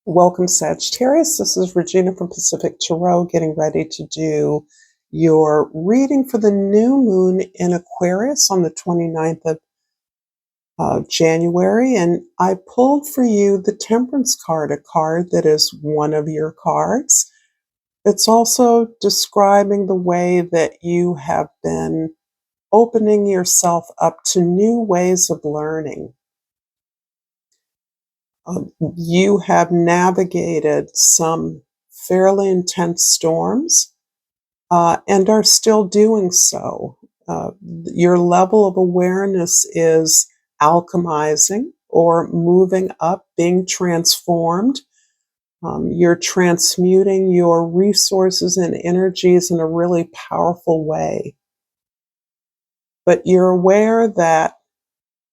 Welcome, Sagittarius. This is Regina from Pacific Tarot, getting ready to do your reading for the new moon in Aquarius on the 29th of January. And I pulled for you the Temperance card, a card that is one of your cards. It's also describing the way that you have been opening yourself up to new ways of learning. You have navigated some fairly intense storms and are still doing so. Your level of awareness is alchemizing or moving up, being transformed. You're transmuting your resources and energies in a really powerful way. But you're aware that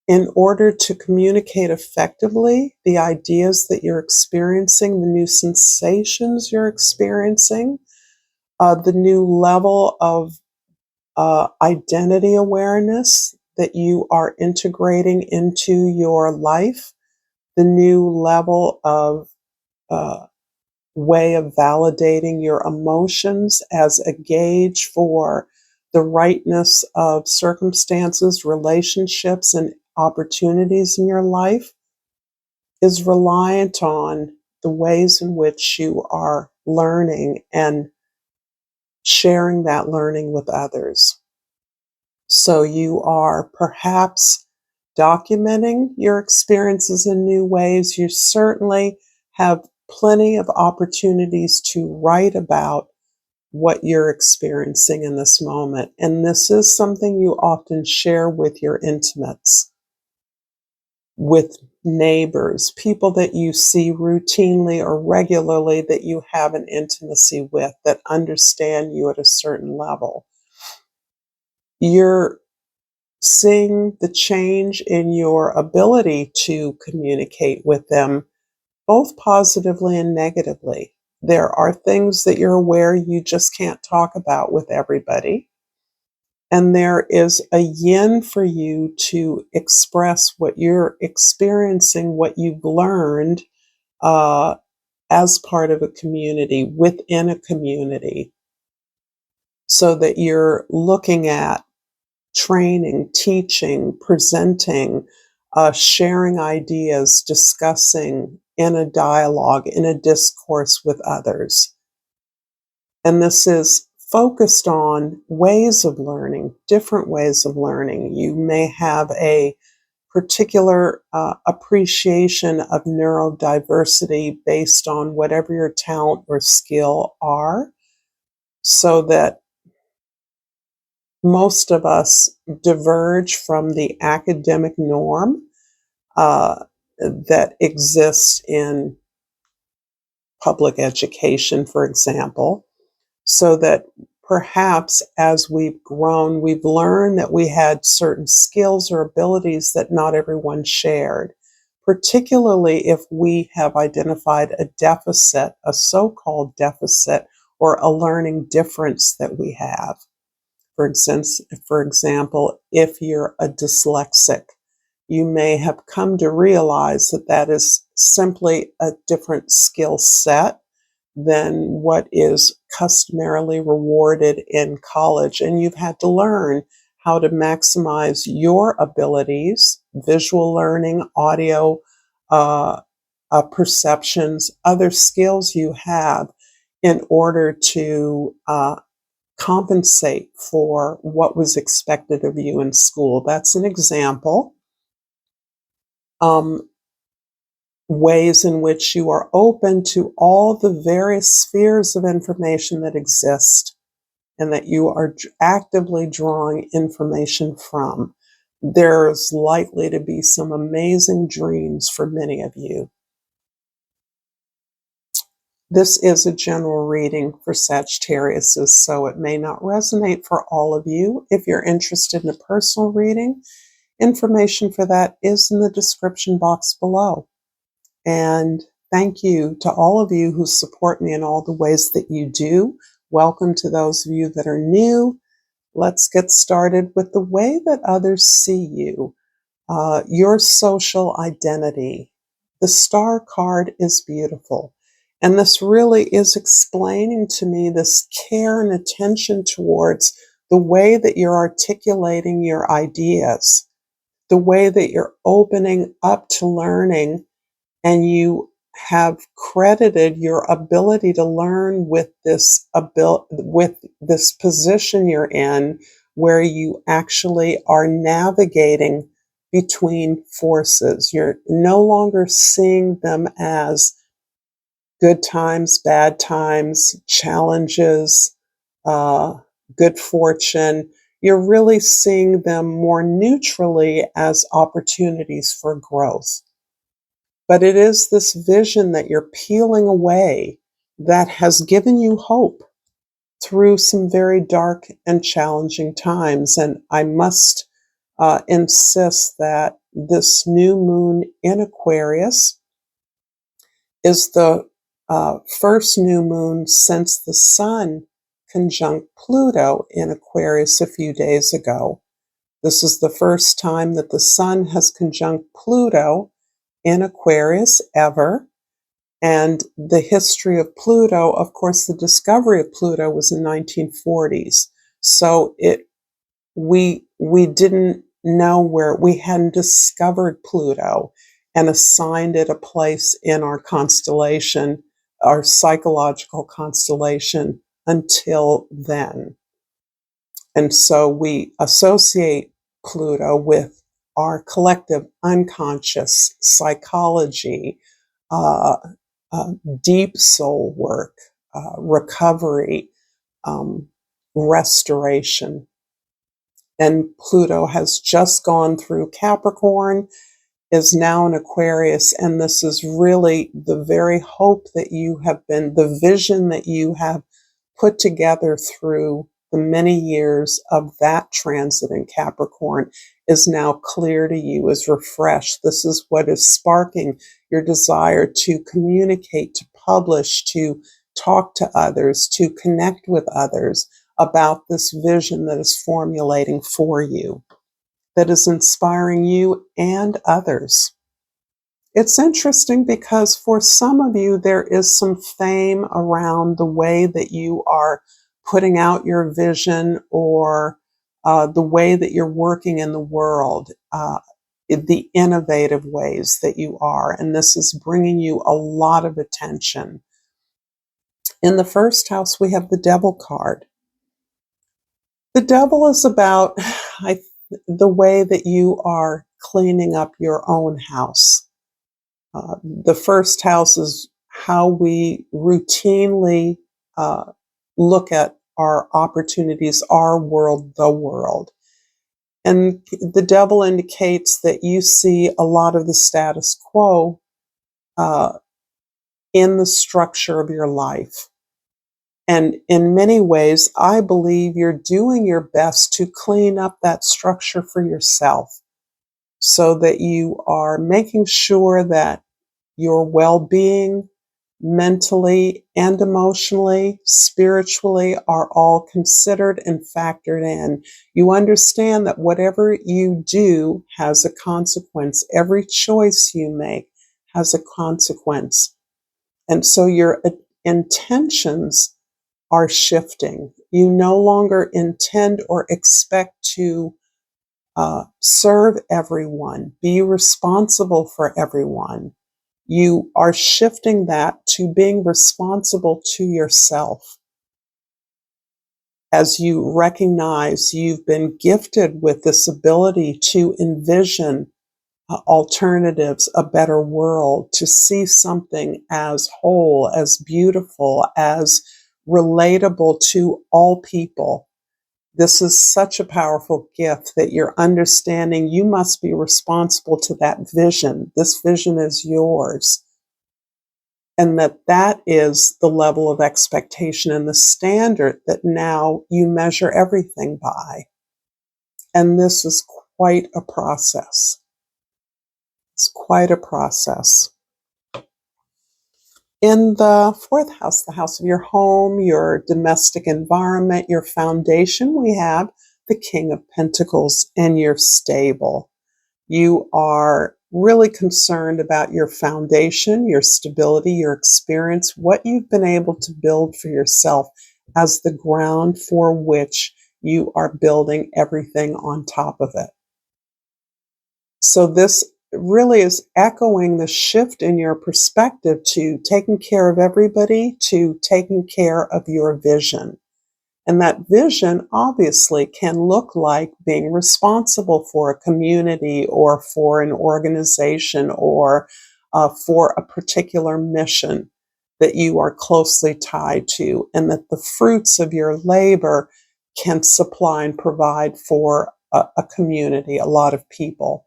in order to communicate effectively the ideas that you're experiencing, the new sensations you're experiencing, the new level of identity awareness that you are integrating into your life, the new level of way of validating your emotions as a gauge for the rightness of circumstances, relationships, and opportunities in your life is reliant on the ways in which you are learning and sharing that learning with others. So you are perhaps documenting your experiences in new ways. You certainly have plenty of opportunities to write about what you're experiencing in this moment. And this is something you often share with your intimates, with neighbors, people that you see routinely or regularly that you have an intimacy with, that understand you at a certain level. You're seeing the change in your ability to communicate with them, both positively and negatively. There are things that you're aware you just can't talk about with everybody. And there is a yin for you to express what you're experiencing, what you've learned as part of a community, within a community, so that you're looking at training, teaching, presenting, sharing ideas, discussing in a dialogue, in a discourse with others. And this is focused on ways of learning, different ways of learning. You may have a particular appreciation of neurodiversity based on whatever your talent or skill are, so that most of us diverge from the academic norm that exists in public education, for example, so that perhaps as we've grown, we've learned that we had certain skills or abilities that not everyone shared, particularly if we have identified a deficit, a so-called deficit, or a learning difference that we have. For example, if you're a dyslexic, you may have come to realize that that is simply a different skill set than what is customarily rewarded in college. And you've had to learn how to maximize your abilities, visual learning, audio perceptions, other skills you have in order to compensate for what was expected of you in school. That's an example. Ways in which you are open to all the various spheres of information that exist and that you are actively drawing information from. There's likely to be some amazing dreams for many of you. This is a general reading for Sagittarius, so it may not resonate for all of you. If you're interested in a personal reading, information for that is in the description box below. And thank you to all of you who support me in all the ways that you do. Welcome to those of you that are new. Let's get started with the way that others see you, your social identity, the Star card is beautiful. And this really is explaining to me this care and attention towards the way that you're articulating your ideas, the way that you're opening up to learning, and you have credited your ability to learn with this position you're in, where you actually are navigating between forces. You're no longer seeing them as good times, bad times, challenges, uh, good fortune. You're really seeing them more neutrally as opportunities for growth. But it is this vision that you're peeling away that has given you hope through some very dark and challenging times. And I must insist that this new moon in Aquarius is the first new moon since the Sun conjunct Pluto in Aquarius a few days ago. This is the first time that the Sun has conjunct Pluto in Aquarius ever. And the history of Pluto, of course, the discovery of Pluto was in 1940s. So we didn't know where, we hadn't discovered Pluto and assigned it a place in our constellation, our psychological constellation, until then. And so we associate Pluto with our collective unconscious psychology, uh, uh, deep soul work, recovery, um, restoration. And Pluto has just gone through Capricorn, is now in Aquarius, and this is really the very hope that you have been, the vision that you have put together through the many years of that transit in Capricorn is now clear to you, is refreshed. This is what is sparking your desire to communicate, to publish, to talk to others, to connect with others about this vision that is formulating for you, that is inspiring you and others. It's interesting because for some of you, there is some fame around the way that you are putting out your vision, or the way that you're working in the world, the innovative ways that you are. And this is bringing you a lot of attention. In the first house, we have the Devil card. The Devil is about the way that you are cleaning up your own house. The first house is how we routinely look at our opportunities, our world, the world. And the Devil indicates that you see a lot of the status quo uh, in the structure of your life. And in many ways, I believe you're doing your best to clean up that structure for yourself, so that you are making sure that your well-being, mentally and emotionally, spiritually, are all considered and factored in. You understand that whatever you do has a consequence. Every choice you make has a consequence. And so your intentions are shifting. You no longer intend or expect to serve everyone, be responsible for everyone. You are shifting that to being responsible to yourself, as you recognize you've been gifted with this ability to envision alternatives, a better world, to see something as whole, as beautiful, as relatable to all people. This is such a powerful gift that you're understanding you must be responsible to that vision. This vision is yours. And that is the level of expectation and the standard that now you measure everything by. And this is quite a process. It's quite a process. In the fourth house, the house of your home, your domestic environment, your foundation, we have the King of Pentacles, and you're stable. You are really concerned about your foundation, your stability, your experience, what you've been able to build for yourself as the ground for which you are building everything on top of it. So this really is echoing the shift in your perspective to taking care of everybody to taking care of your vision. And that vision obviously can look like being responsible for a community or for an organization or for a particular mission that you are closely tied to, and that the fruits of your labor can supply and provide for a community, a lot of people.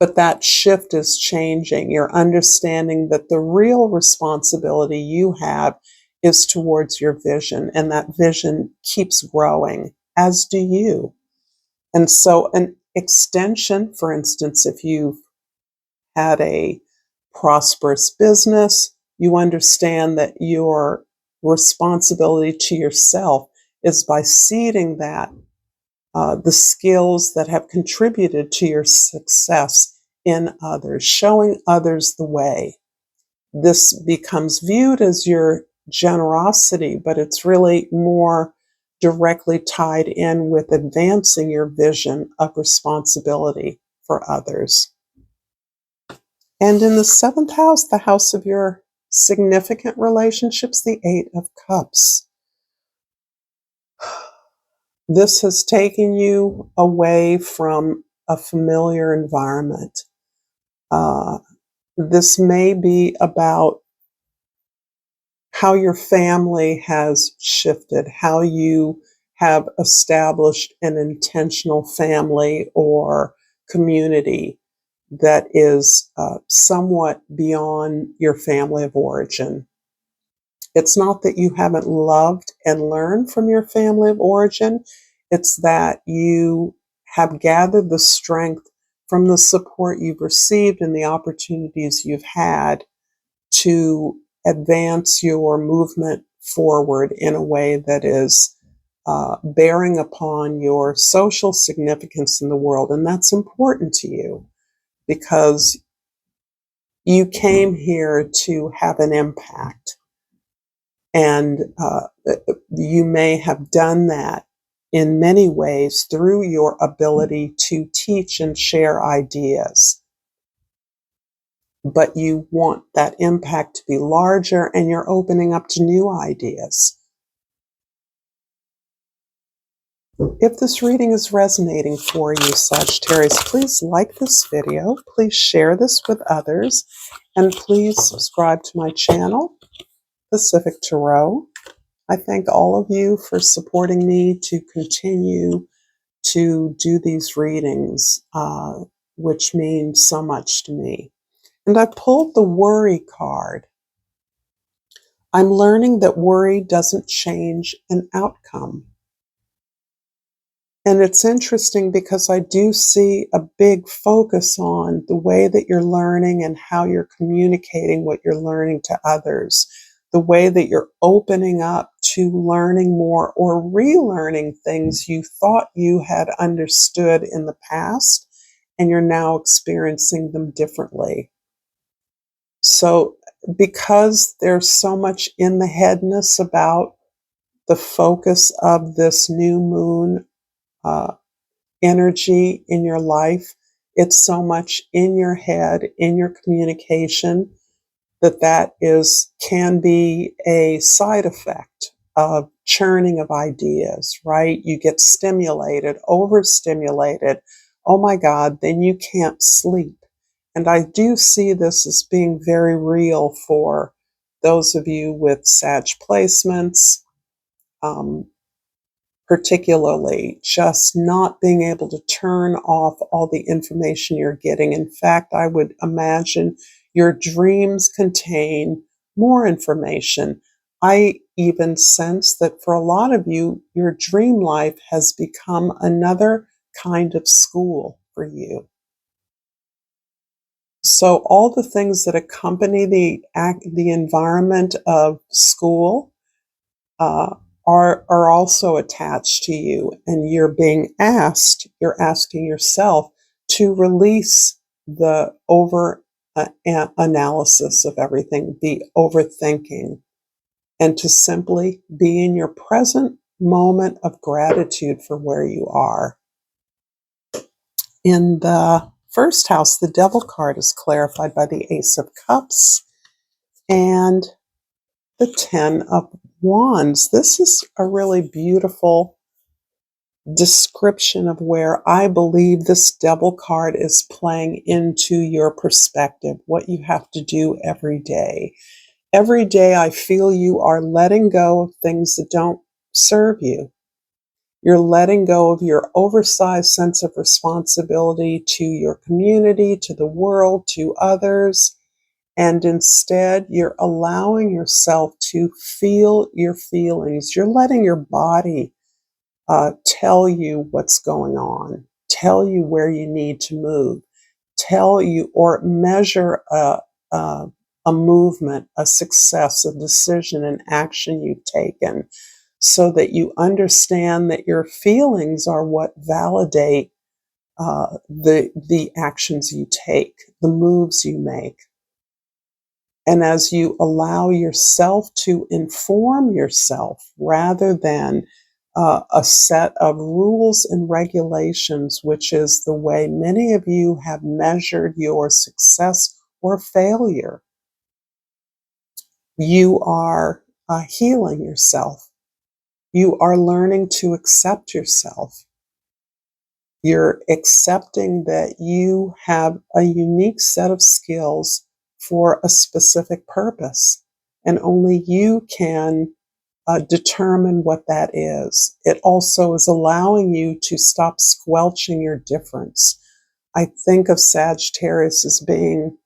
But that shift is changing. You're understanding that the real responsibility you have is towards your vision, and that vision keeps growing, as do you. And so, an extension, for instance, if you've had a prosperous business, you understand that your responsibility to yourself is by seeding that the skills that have contributed to your success in others, showing others the way. This becomes viewed as your generosity, but it's really more directly tied in with advancing your vision of responsibility for others. And in the seventh house, the house of your significant relationships, the Eight of Cups. This has taken you away from a familiar environment. This may be about how your family has shifted, how you have established an intentional family or community that is somewhat beyond your family of origin. It's not that you haven't loved and learned from your family of origin. It's that you have gathered the strength from the support you've received and the opportunities you've had to advance your movement forward in a way that is bearing upon your social significance in the world. And that's important to you because you came here to have an impact. And you may have done that in many ways through your ability to teach and share ideas. But you want that impact to be larger, and you're opening up to new ideas. If this reading is resonating for you, Sagittarius, please like this video, please share this with others, and please subscribe to my channel, Pacific Tarot. I thank all of you for supporting me to continue to do these readings, which means so much to me. And I pulled the worry card. I'm learning that worry doesn't change an outcome. And it's interesting because I do see a big focus on the way that you're learning and how you're communicating what you're learning to others, the way that you're opening up to learning more or relearning things you thought you had understood in the past, and you're now experiencing them differently. So because there's so much in the headness about the focus of this new moon energy in your life, it's so much in your head, in your communication, that can be a side effect of churning of ideas, right? You get stimulated, overstimulated. Oh my God, then you can't sleep. And I do see this as being very real for those of you with Sag placements, particularly just not being able to turn off all the information you're getting. In fact, I would imagine your dreams contain more information. I even sense that for a lot of you, your dream life has become another kind of school for you. So all the things that accompany the environment of school uh, are also attached to you, and you're asking yourself to release the over analysis of everything, the overthinking, and to simply be in your present moment of gratitude for where you are. In the first house, the Devil card is clarified by the Ace of Cups and the Ten of Wands. This is a really beautiful description of where I believe this Devil card is playing into your perspective, what you have to do every day. Every day, I feel you are letting go of things that don't serve you. You're letting go of your oversized sense of responsibility to your community, to the world, to others. And instead, you're allowing yourself to feel your feelings. You're letting your body tell you what's going on, tell you where you need to move, tell you or measure a, a movement, a success, a decision, an action you've taken, so that you understand that your feelings are what validate the actions you take, the moves you make. And as you allow yourself to inform yourself rather than a set of rules and regulations, which is the way many of you have measured your success or failure, you are healing yourself. You are learning to accept yourself. You're accepting that you have a unique set of skills for a specific purpose, and only you can determine what that is. It also is allowing you to stop squelching your difference. I think of Sagittarius as being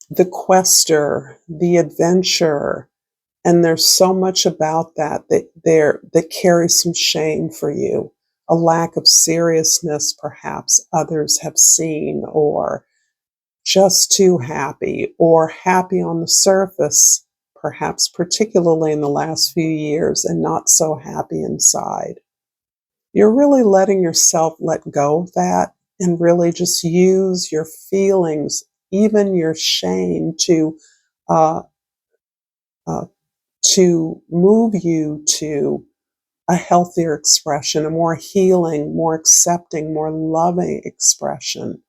the quester, the adventurer, and there's so much about that carries some shame for you, a lack of seriousness perhaps others have seen, or just too happy, or happy on the surface, perhaps particularly in the last few years, and not so happy inside. You're really letting yourself let go of that and really just use your feelings, even your shame, uh, uh, to move you to a healthier expression, a more healing, more accepting, more loving expression.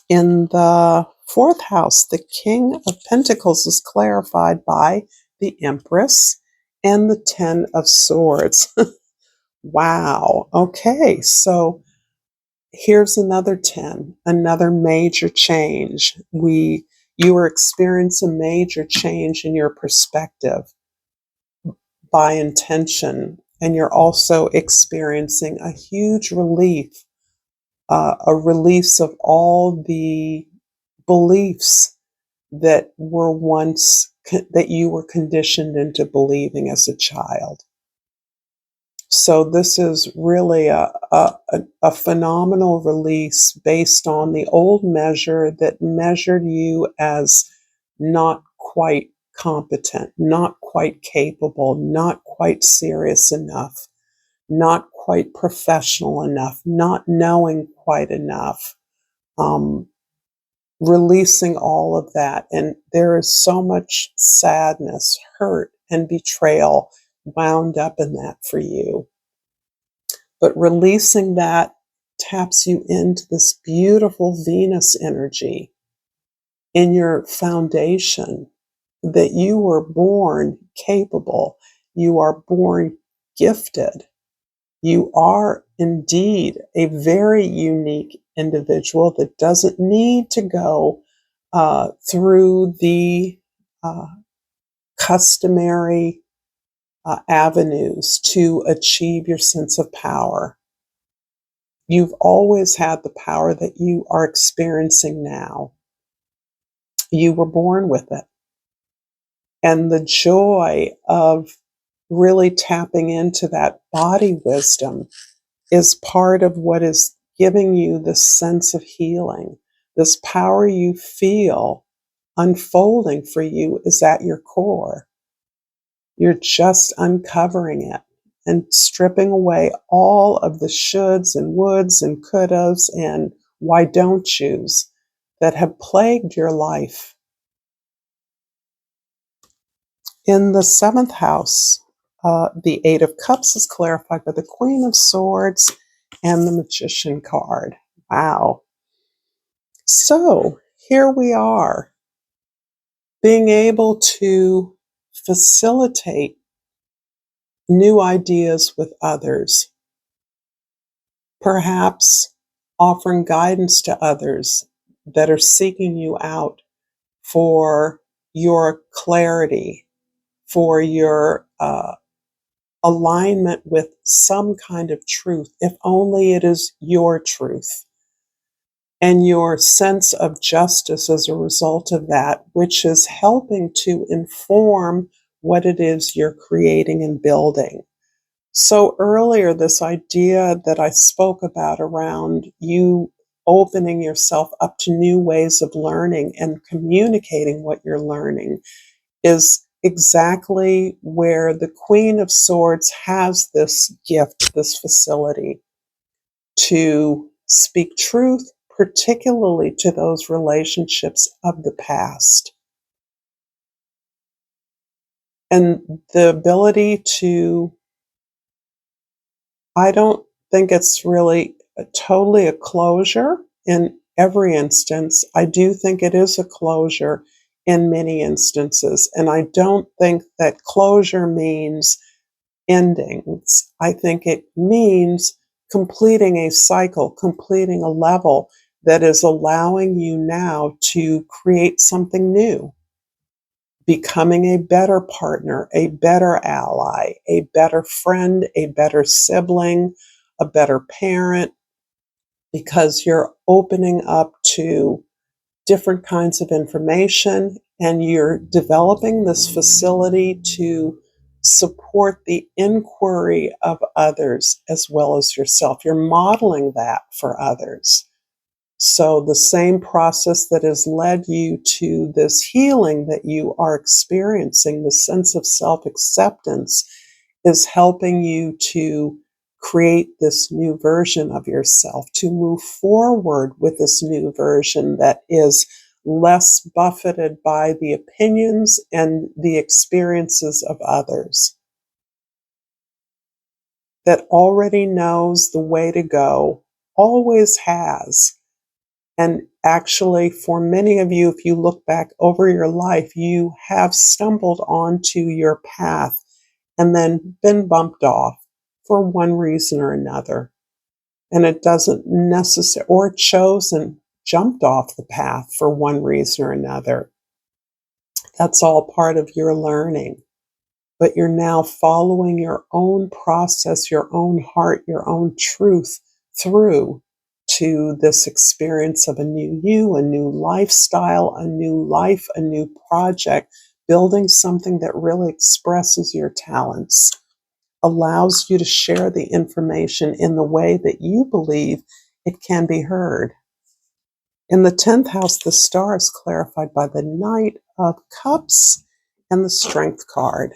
In the fourth house, the King of Pentacles is clarified by the Empress and the Ten of Swords. Wow. Okay, so here's another 10, another major change. You are experiencing a major change in your perspective by intention, and you're also experiencing a huge relief, a release of all the beliefs that were once that you were conditioned into believing as a child. So this is really a phenomenal release based on the old measure that measured you as not quite competent, not quite capable, not quite serious enough, not quite professional enough, not knowing quite enough. Releasing all of that. And there is so much sadness, hurt, and betrayal wound up in that for you. But releasing that taps you into this beautiful Venus energy in your foundation, that you were born capable, you are born gifted. You are indeed a very unique individual that doesn't need to go through the uh, customary avenues to achieve your sense of power. You've always had the power that you are experiencing now. You were born with it. And the joy of really tapping into that body wisdom is part of what is giving you this sense of healing. This power you feel unfolding for you is at your core. You're just uncovering it and stripping away all of the shoulds and woulds and couldas and why don't yous that have plagued your life. In the seventh house, the Eight of Cups is clarified by the Queen of Swords and the Magician card. Wow. So here we are, being able to facilitate new ideas with others, perhaps offering guidance to others that are seeking you out for your clarity, for your alignment with some kind of truth, if only it is your truth, and your sense of justice as a result of that, which is helping to inform what it is you're creating and building. So earlier, this idea that I spoke about around you opening yourself up to new ways of learning and communicating what you're learning is exactly where the Queen of Swords has this gift, this facility to speak truth, particularly to those relationships of the past. And the ability to, I don't think it's really totally a closure in every instance. I do think it is a closure in many instances. And I don't think that closure means endings. I think it means completing a cycle, completing a level that is allowing you now to create something new, becoming a better partner, a better ally, a better friend, a better sibling, a better parent, because you're opening up to different kinds of information and you're developing this facility to support the inquiry of others as well as yourself. You're modeling that for others. So the same process that has led you to this healing that you are experiencing, the sense of self-acceptance, is helping you to create this new version of yourself, to move forward with this new version that is less buffeted by the opinions and the experiences of others, that already knows the way to go, always has. And actually, for many of you, if you look back over your life, you have stumbled onto your path and then been bumped off for one reason or another. And it doesn't necessarily, or chosen, jumped off the path for one reason or another. That's all part of your learning. But you're now following your own process, your own heart, your own truth through to this experience of a new you, a new lifestyle, a new life, a new project, building something that really expresses your talents, allows you to share the information in the way that you believe it can be heard. In the 10th house, the star is clarified by the Knight of Cups and the Strength card.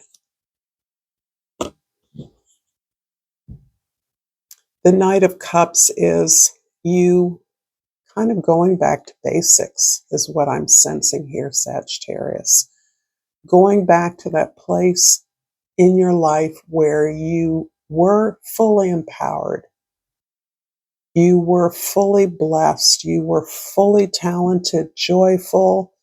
The Knight of Cups is you kind of going back to basics, is what I'm sensing here, Sagittarius. Going back to that place in your life where you were fully empowered, you were fully blessed, you were fully talented, joyful,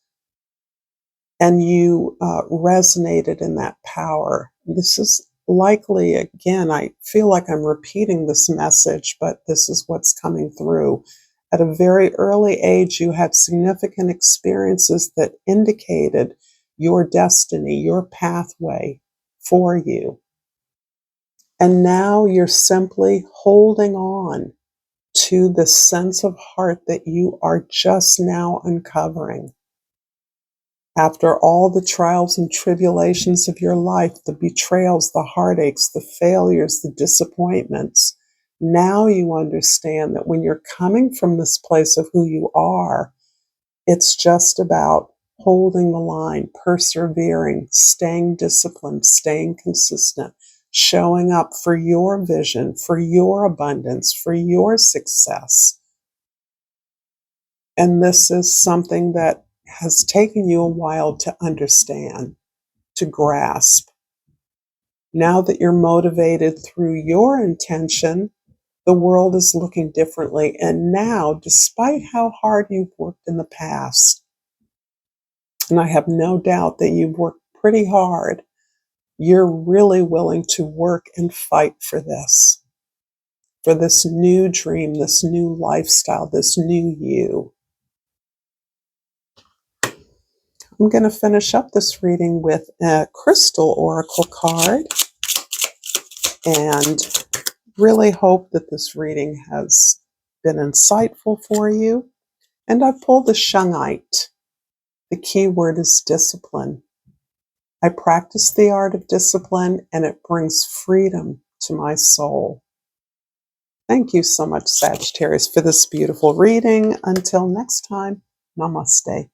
and you resonated in that power. This is likely, again, I feel like I'm repeating this message, but this is what's coming through. At a very early age, you had significant experiences that indicated your destiny, your pathway for you. And now you're simply holding on to the sense of heart that you are just now uncovering. After all the trials and tribulations of your life, the betrayals, the heartaches, the failures, the disappointments, now you understand that when you're coming from this place of who you are, it's just about holding the line, persevering, staying disciplined, staying consistent, showing up for your vision, for your abundance, for your success. And this is something that has taken you a while to understand, to grasp. Now that you're motivated through your intention, the world is looking differently. And now, despite how hard you've worked in the past, and I have no doubt that you've worked pretty hard, you're really willing to work and fight for this new dream, this new lifestyle, this new you. I'm going to finish up this reading with a crystal oracle card and really hope that this reading has been insightful for you. And I pulled the shungite. The key word is discipline. I practice the art of discipline and it brings freedom to my soul. Thank you so much, Sagittarius, for this beautiful reading. Until next time, namaste.